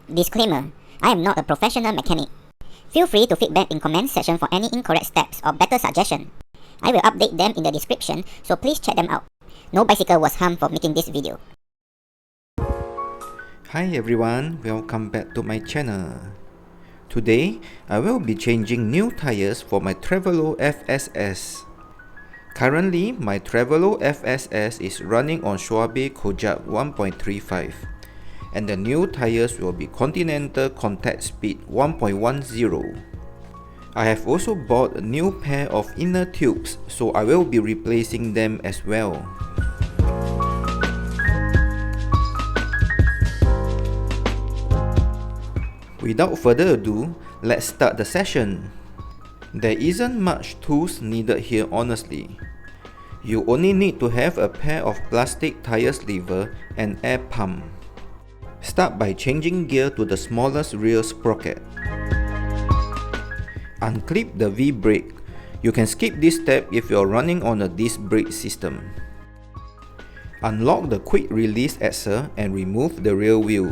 Disclaimer: I am not a professional mechanic. Feel free to feedback in comment section for any incorrect steps or better suggestion. I will update them in the description, so please check them out. No bicycle was harmed for making this video. Hi everyone, welcome back to my channel. Today, I will be changing new tires for my Trevolo FSS. Currently, my Trevolo FSS is running on Schwalbe Kojaq 1.35 and the new tires will be Continental Contact Speed 1.10. I have also bought a new pair of inner tubes, so I will be replacing them as well. Without further ado, let's start the session. There isn't much tools needed here honestly. You only need to have a pair of plastic tire lever and air pump. Start by changing gear to the smallest rear sprocket. Unclip the V-brake. You can skip this step if you are running on a disc brake system. Unlock the quick release axle and remove the rear wheel.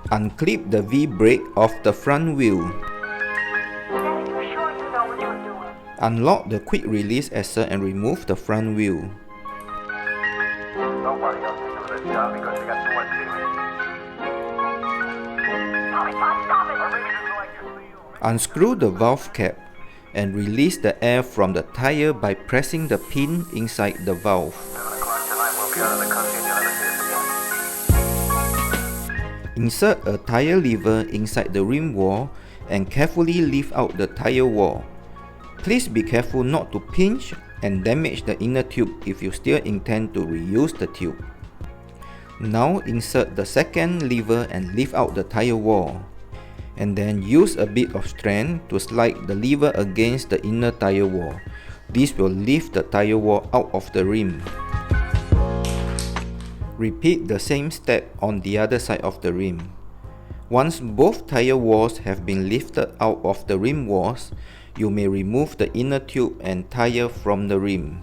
Unclip the V-brake off the front wheel. Unlock the quick release axle and remove the front wheel. Unscrew the valve cap and release the air from the tire by pressing the pin inside the valve. Insert a tire lever inside the rim wall and carefully lift out the tire wall. Please be careful not to pinch and damage the inner tube if you still intend to reuse the tube. Now insert the second lever and lift out the tire wall. And then use a bit of strength to slide the lever against the inner tire wall. This will lift the tire wall out of the rim. Repeat the same step on the other side of the rim. Once both tire walls have been lifted out of the rim walls, you may remove the inner tube and tire from the rim.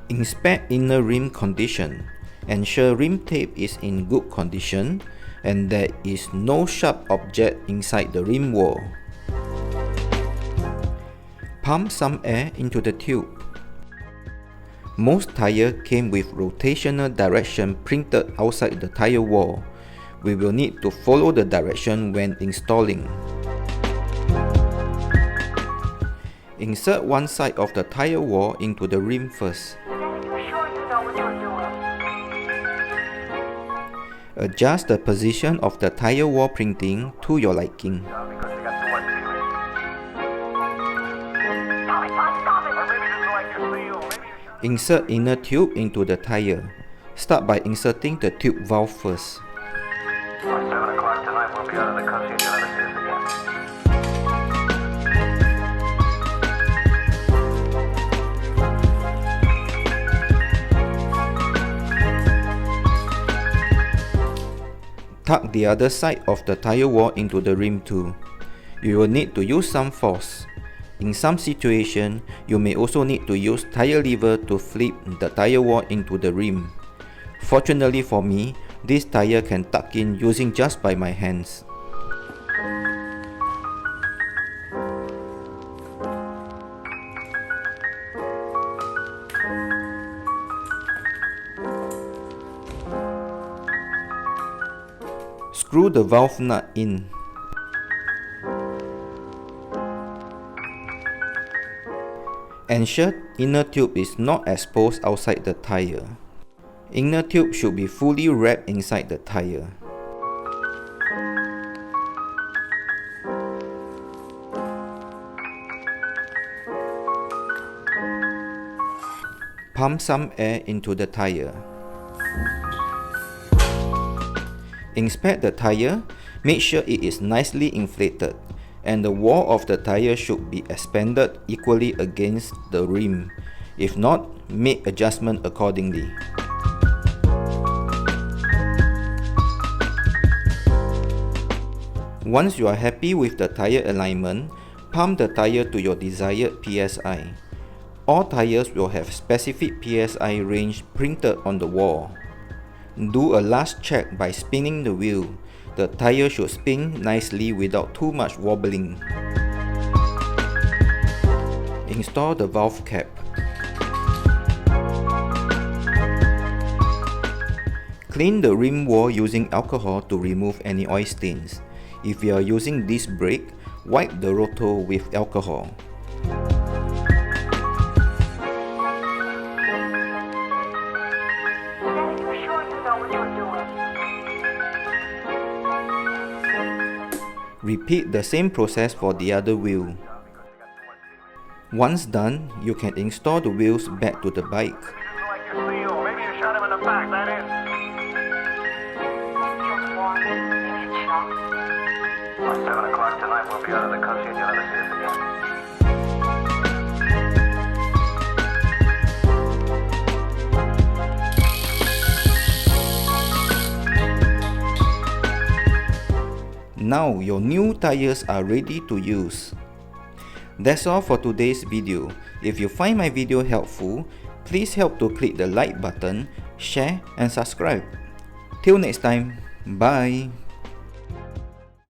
Inspect inner rim condition. Ensure rim tape is in good condition and there is no sharp object inside the rim wall. Pump some air into the tube. Most tires came with rotational direction printed outside the tire wall. We will need to follow the direction when installing. Insert one side of the tire wall into the rim first. Adjust the position of the tire wall printing to your liking. Insert inner tube into the tire. Start by inserting the tube valve first. Tuck the other side of the tire wall into the rim too. You will need to use some force. In some situations, you may also need to use tire lever to flip the tire wall into the rim. Fortunately for me, this tire can tuck in using just by my hands. Screw the valve nut in. Ensure inner tube is not exposed outside the tire. Inner tube should be fully wrapped inside the tire. Pump some air into the tire. Inspect the tire, make sure it is nicely inflated, and the wall of the tire should be expanded equally against the rim. If not, make adjustment accordingly. Once you are happy with the tire alignment, pump the tire to your desired PSI. All tires will have specific PSI range printed on the wall. Do a last check by spinning the wheel. The tire should spin nicely without too much wobbling. Install the valve cap. Clean the rim wall using alcohol to remove any oil stains. If you are using disc brake, wipe the rotor with alcohol. Repeat the same process for the other wheel. Once done, you can install the wheels back to the bike. Maybe you shot him in the back, that is. 7 o'clock tonight, we'll be out of the country and you'll never see us again. Now your new tires are ready to use. That's all for today's video. If you find my video helpful, please help to click the like button, share and subscribe. Till next time, bye.